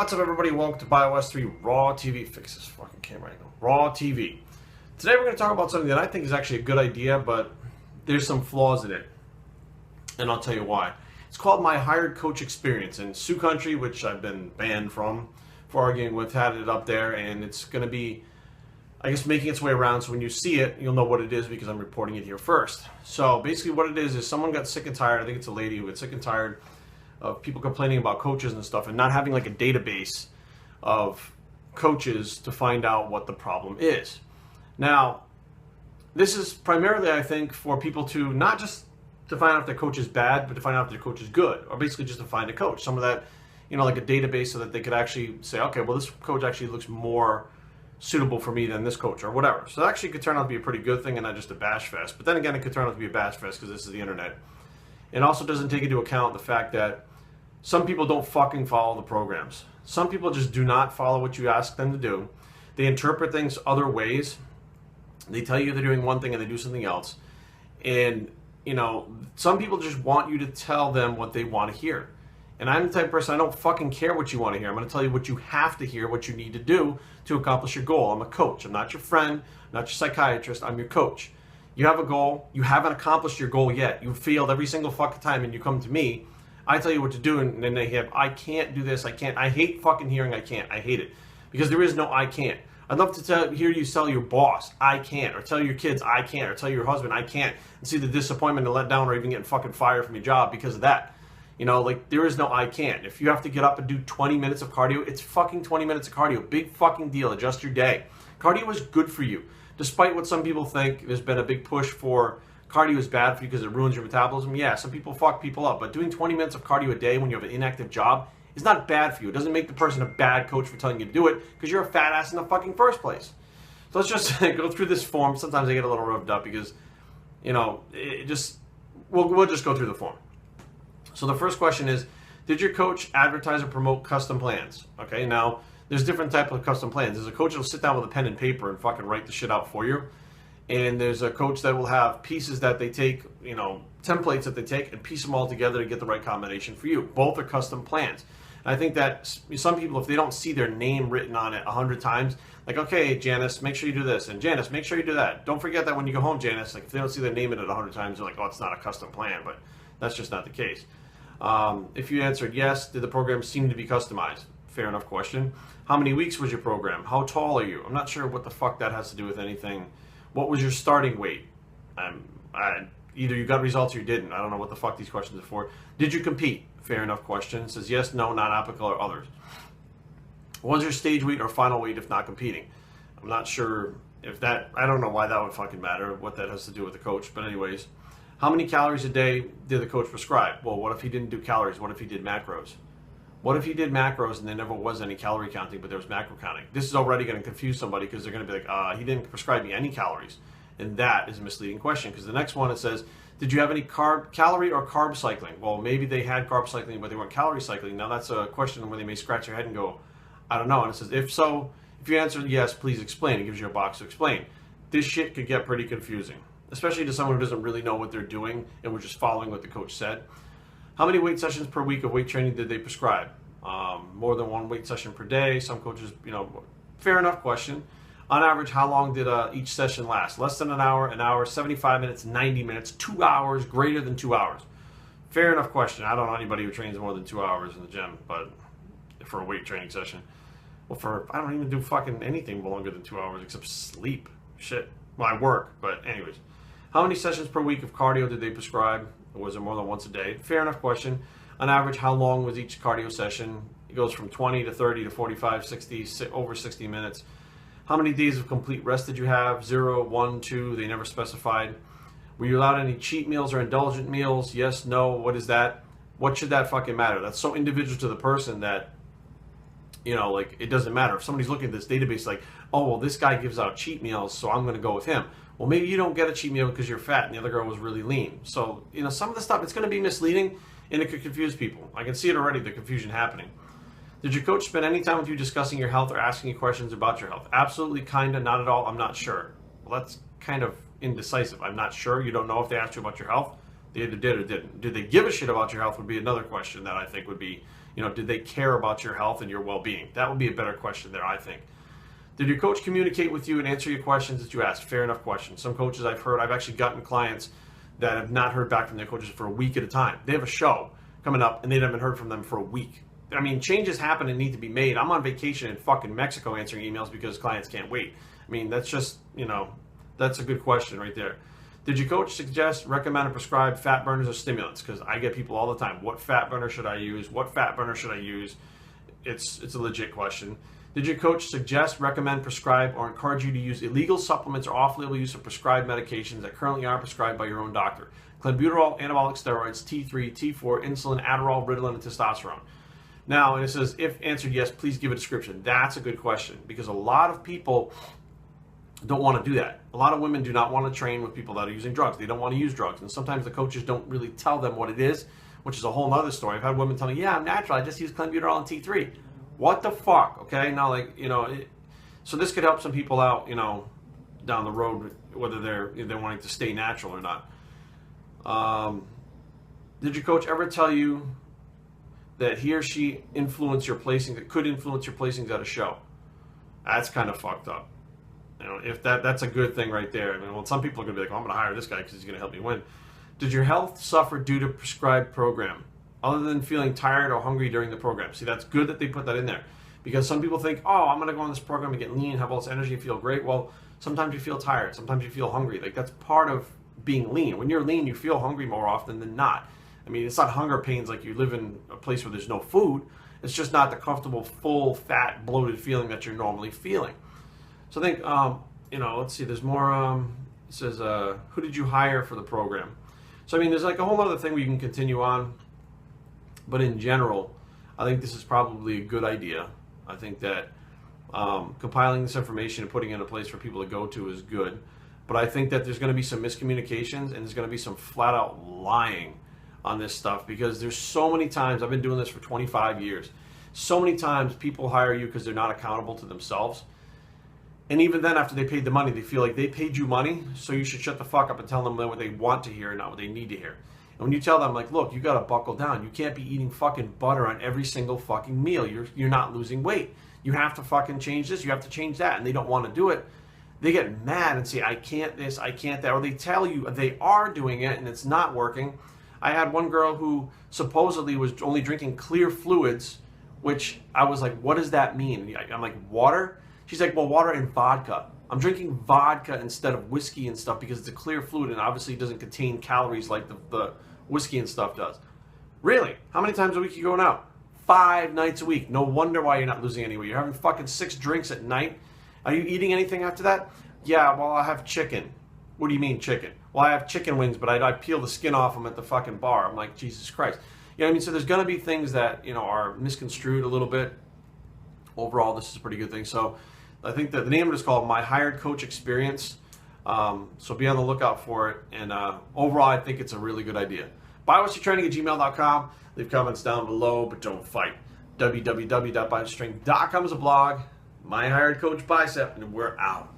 What's up, everybody? Welcome to Bios3 Raw TV. Fix this fucking camera angle. Raw TV. Today we're going to talk about something that I think is actually a good idea, but there's some flaws in it. And I'll tell you why. It's called My Hired Coach Experience. And Sioux Country, which I've been banned from for arguing with, had it up there. And it's going to be, I guess, making its way around. So when you see it, you'll know what it is because I'm reporting it here first. So basically what it is someone got sick and tired. I think it's a lady who got sick and tired of people complaining about coaches and stuff and not having like a database of coaches to find out what the problem is. Now, this is primarily, I think, for people to not just to find out if their coach is bad, but to find out if their coach is good, or basically just to find a coach. Some of that, like a database so that they could actually say, okay, well, this coach actually looks more suitable for me than this coach or whatever. So that actually could turn out to be a pretty good thing and not just a bash fest. But then again, it could turn out to be a bash fest because this is the internet. It also doesn't take into account the fact that some people don't fucking follow the programs. Some people just do not follow what you ask them to do. They interpret things other ways. They tell you they're doing one thing and they do something else. And, some people just want you to tell them what they want to hear. And I'm the type of person, I don't fucking care what you want to hear. I'm going to tell you what you have to hear, what you need to do to accomplish your goal. I'm a coach. I'm not your friend. I'm not your psychiatrist. I'm your coach. You have a goal. You haven't accomplished your goal yet. You've failed every single fucking time and you come to me. I tell you what to do and then they have, I can't do this. I can't. I hate fucking hearing I can't. I hate it. Because there is no I can't. I'd love to hear you tell your boss, I can't, or tell your kids, I can't, or tell your husband, I can't, and see the disappointment and let down or even getting fucking fired from your job because of that. There is no I can't. If you have to get up and do 20 minutes of cardio, it's fucking 20 minutes of cardio. Big fucking deal. Adjust your day. Cardio is good for you. Despite what some people think, there's been a big push for cardio is bad for you because it ruins your metabolism. Yeah, some people fuck people up, but doing 20 minutes of cardio a day when you have an inactive job is not bad for you. It doesn't make the person a bad coach for telling you to do it because you're a fat ass in the fucking first place. So let's just go through this form. Sometimes I get a little revved up because, we'll just go through the form. So the first question is, did your coach advertise or promote custom plans? Okay, now there's different types of custom plans. There's a coach that will sit down with a pen and paper and fucking write the shit out for you. And there's a coach that will have pieces that they take, templates that they take and piece them all together to get the right combination for you. Both are custom plans. And I think that some people, if they don't see their name written on it 100 times, like, okay, Janice, make sure you do this. And Janice, make sure you do that. Don't forget that when you go home, Janice, like if they don't see their name in it 100 times, they're like, oh, it's not a custom plan. But that's just not the case. If you answered yes, did the program seem to be customized? Fair enough question. How many weeks was your program? How tall are you? I'm not sure what the fuck that has to do with anything. What was your starting weight? Either you got results or you didn't. I don't know what the fuck these questions are for. Did you compete? Fair enough question. It says yes, no, not applicable, or others. What was your stage weight or final weight if not competing? I'm not sure if that, I don't know why that would fucking matter, what that has to do with the coach. But anyways, how many calories a day did the coach prescribe? Well, what if he didn't do calories? What if he did macros? What if he did macros and there never was any calorie counting, but there was macro counting? This is already going to confuse somebody because they're going to be like, he didn't prescribe me any calories. And that is a misleading question because the next one, it says, did you have any calorie or carb cycling? Well, maybe they had carb cycling, but they weren't calorie cycling. Now that's a question where they may scratch their head and go, I don't know. And it says, if so, if you answered yes, please explain. It gives you a box to explain. This shit could get pretty confusing, especially to someone who doesn't really know what they're doing and we're just following what the coach said. How many weight sessions per week of weight training did they prescribe? More than one weight session per day. Some coaches, fair enough question. On average, how long did each session last? Less than an hour, 75 minutes, 90 minutes, 2 hours, greater than 2 hours. Fair enough question. I don't know anybody who trains more than 2 hours in the gym, but for a weight training session. Well, I don't even do fucking anything longer than 2 hours except sleep. Shit. Well, I work, but anyways. How many sessions per week of cardio did they prescribe? Or was it more than once a day? Fair enough question. On average, how long was each cardio session? It goes from 20 to 30 to 45, 60, over 60 minutes. How many days of complete rest did you have? 0, 1, 2, they never specified. Were you allowed any cheat meals or indulgent meals? Yes, no, what is that? What should that fucking matter? That's so individual to the person that, it doesn't matter. If somebody's looking at this database like, oh, well, this guy gives out cheat meals, so I'm going to go with him. Well, maybe you don't get a cheat meal because you're fat and the other girl was really lean. So, some of the stuff, it's going to be misleading and it could confuse people. I can see it already, the confusion happening. Did your coach spend any time with you discussing your health or asking you questions about your health? Absolutely, kinda, not at all, I'm not sure. Well, that's kind of indecisive. I'm not sure. You don't know if they asked you about your health. They either did or didn't. Did they give a shit about your health would be another question that I think would be, You know, did they care about your health and your well-being? That would be a better question there, I think. Did your coach communicate with you and answer your questions that you asked? Fair enough question. Some coaches I've actually gotten clients that have not heard back from their coaches for a week at a time. They have a show coming up and they haven't heard from them for a week. I mean, changes happen and need to be made. I'm on vacation in fucking Mexico answering emails because clients can't wait. I mean, that's just, you know, that's a good question right there. Did your coach suggest, recommend, or prescribe fat burners or stimulants? Because I get people all the time. What fat burner should I use? What fat burner should I use? It's a legit question. Did your coach suggest, recommend, prescribe, or encourage you to use illegal supplements or off-label use of prescribed medications that currently aren't prescribed by your own doctor? Clenbuterol, anabolic steroids, T3, T4, insulin, Adderall, Ritalin, and testosterone. Now, and it says, if answered yes, please give a description. That's a good question because a lot of people don't want to do that. A lot of women do not want to train with people that are using drugs. They don't want to use drugs. And sometimes the coaches don't really tell them what it is, which is a whole other story. I've had women tell me, yeah, I'm natural. I just use clenbuterol and T3. What the fuck? Okay. Now, like, you know, so this could help some people out, you know, down the road, whether they're wanting to stay natural or not. Did your coach ever tell you that he or she could influence your placings at a show? That's kind of fucked up. You know, if that's a good thing right there. I mean, well, some people are gonna be like, oh, I'm gonna hire this guy because he's gonna help me win. Did your health suffer due to prescribed program, other than feeling tired or hungry during the program? See, that's good that they put that in there, because some people think, oh, I'm gonna go on this program and get lean, have all this energy, and feel great. Well, sometimes you feel tired, sometimes you feel hungry. Like, that's part of being lean. When you're lean, you feel hungry more often than not. I mean, it's not hunger pains like you live in a place where there's no food. It's just not the comfortable, full, fat, bloated feeling that you're normally feeling. So I think, you know, let's see, there's more. It says, who did you hire for the program? So, I mean, there's like a whole other thing we can continue on. But in general, I think this is probably a good idea. I think that compiling this information and putting it in a place for people to go to is good. But I think that there's going to be some miscommunications and there's going to be some flat out lying on this stuff, because there's so many times, I've been doing this for 25 years, so many times people hire you because they're not accountable to themselves. And even then, after they paid the money, they feel like they paid you money, so you should shut the fuck up and tell them what they want to hear and not what they need to hear. And when you tell them, like, look, you got to buckle down. You can't be eating fucking butter on every single fucking meal. You're not losing weight. You have to fucking change this. You have to change that. And they don't want to do it. They get mad and say, I can't this, I can't that. Or they tell you they are doing it and it's not working. I had one girl who supposedly was only drinking clear fluids, which I was like, what does that mean? I'm like, water? She's like, well, water and vodka. I'm drinking vodka instead of whiskey and stuff because it's a clear fluid and obviously it doesn't contain calories like the whiskey and stuff does. Really? How many times a week are you going out? 5 nights a week. No wonder why you're not losing any weight. You're having fucking 6 drinks at night. Are you eating anything after that? Yeah, well, I have chicken. What do you mean chicken? Well, I have chicken wings, but I peel the skin off them at the fucking bar. I'm like, Jesus Christ. You know what I mean? So there's going to be things that, you know, are misconstrued a little bit. Overall, this is a pretty good thing. So I think that the name of it is called My Hired Coach Experience. So be on the lookout for it. And overall, I think it's a really good idea. Bios3training@gmail.com. Leave comments down below, but don't fight. www.bios3training.com is a blog. My Hired Coach Bicep, and we're out.